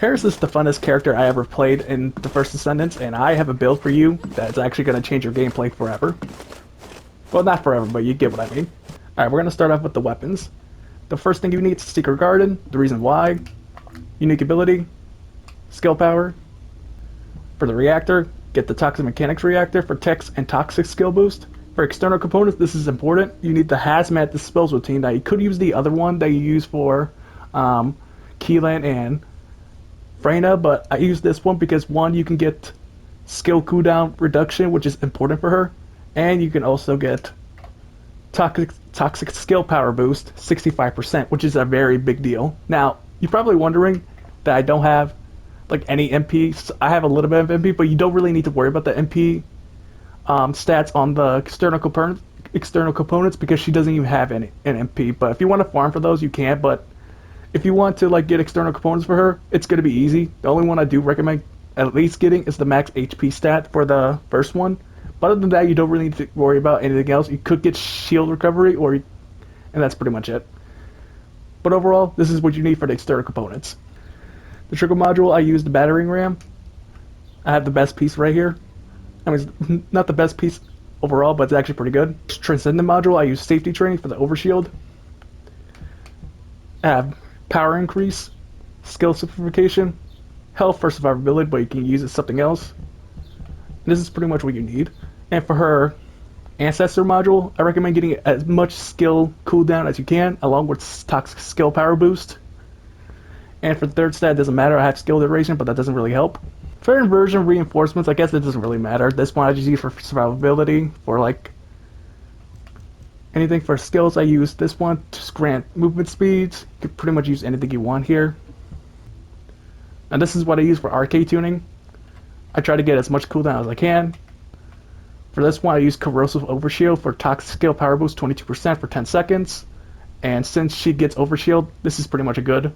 Paris is the funnest character I ever played in the First Descendants, and I have a build for you that's actually going to change your gameplay forever. Well, not forever, but you get what I mean. Alright, we're going to start off with the weapons. The first thing you need is Secret Garden, the reason why, unique ability, skill power. For the reactor, get the Toxic Mechanics reactor for Techs and Toxic skill boost. For external components, this is important. You need the Hazmat Dispels routine. Now, you could use the other one that you use for Keelan and Freyna, but I use this one because one, you can get skill cooldown reduction, which is important for her, and you can also get toxic skill power boost 65%, which is a very big deal. Now, you're probably wondering that I don't have like any MP. I have a little bit of MP, but you don't really need to worry about the MP stats on the external components because she doesn't even have an MP. But if you want to farm for those, you can. But if you want to like get external components for her, it's going to be easy. The only one I do recommend at least getting is the max HP stat for the first one. But other than that, you don't really need to worry about anything else. You could get shield recovery, and that's pretty much it. But overall, this is what you need for the external components. The trigger module, I use the battering ram. I have the best piece right here. I mean, not the best piece overall, but it's actually pretty good. Transcendent module, I use safety training for the overshield. I have power increase, skill simplification, health for survivability, but you can use it something else. This is pretty much what you need. And for her ancestor module, I recommend getting as much skill cooldown as you can, along with toxic skill power boost. And for the third stat, it doesn't matter. I have skill duration, but that doesn't really help. For inversion reinforcements, I guess it doesn't really matter. This one I just use for survivability. For like anything for skills, I use this one to grant movement speeds. You can pretty much use anything you want here. And this is what I use for arcade tuning. I try to get as much cooldown as I can. For this one, I use Corrosive Overshield for Toxic Skill Power Boost 22% for 10 seconds. And since she gets Overshield, this is pretty much a good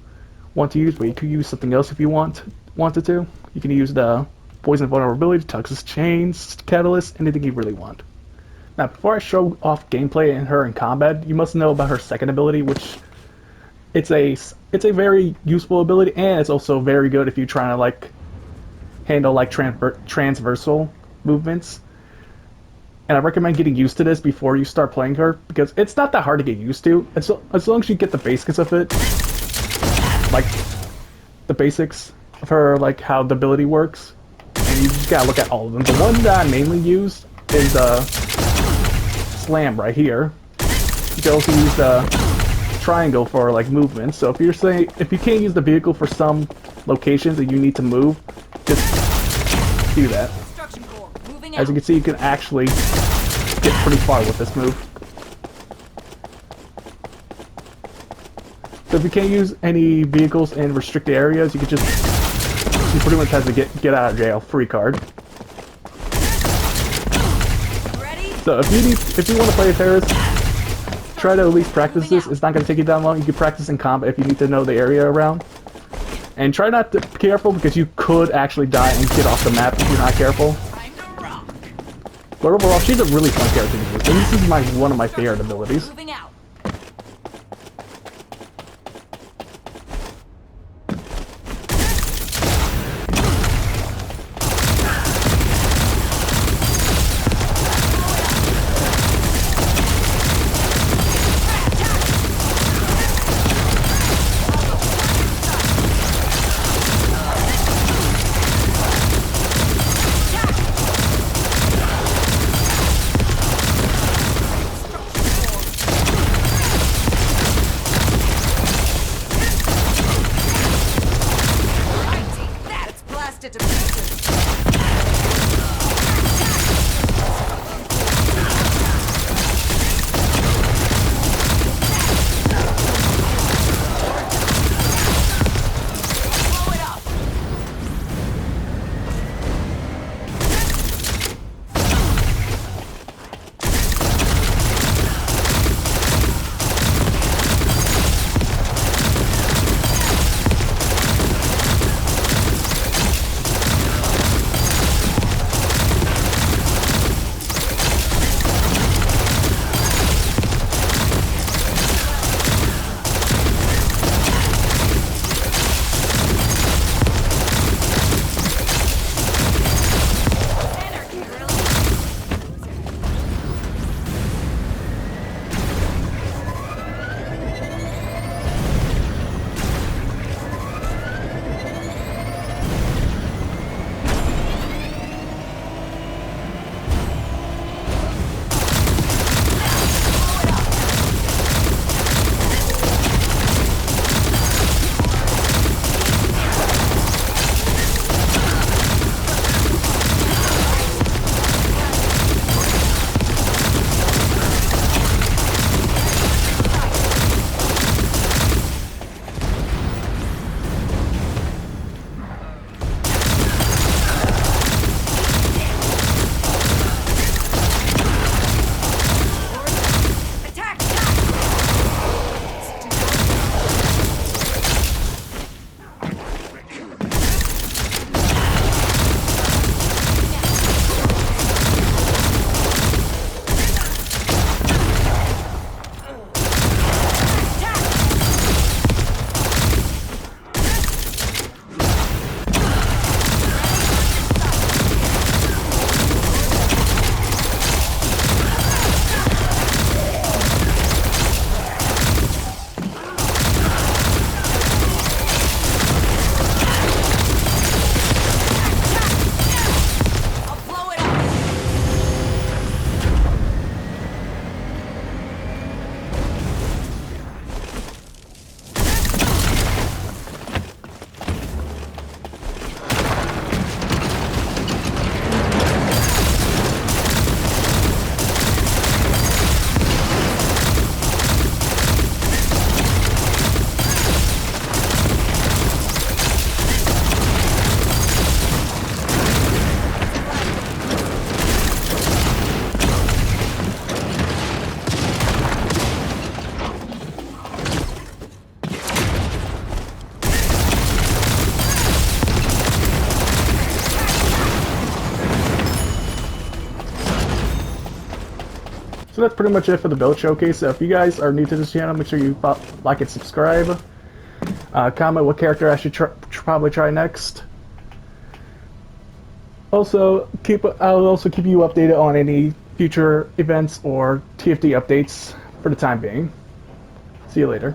one to use, but you could use something else if you wanted to. You can use the Poison Vulnerability, Toxic Chains, Catalyst, anything you really want. Now, before I show off gameplay in her in combat, you must know about her second ability, which it's a very useful ability, and it's also very good if you're trying to like handle like transversal movements. And I recommend getting used to this before you start playing her, because it's not that hard to get used to. As long as you get the basics of it, like the basics of her, like how the ability works, and you just gotta look at all of them. The one that I mainly use is the slam right here. You can also use the triangle for like movement. So if you can't use the vehicle for some locations and you need to move, just do that. As you can see, you can actually get pretty far with this move. So if you can't use any vehicles in restricted areas, you pretty much have to get out of jail free card. So if you want to play a terrorist, try to at least practice this. It's not going to take you that long. You can practice in combat if you need to know the area around. And try not to be careful, because you could actually die and get off the map if you're not careful. But overall, she's a really fun character to use, and this is one of my favorite abilities. So that's pretty much it for the build showcase. So if you guys are new to this channel, make sure you like and subscribe. Comment what character I should probably try next. Also, I'll also keep you updated on any future events or TFD updates for the time being. See you later.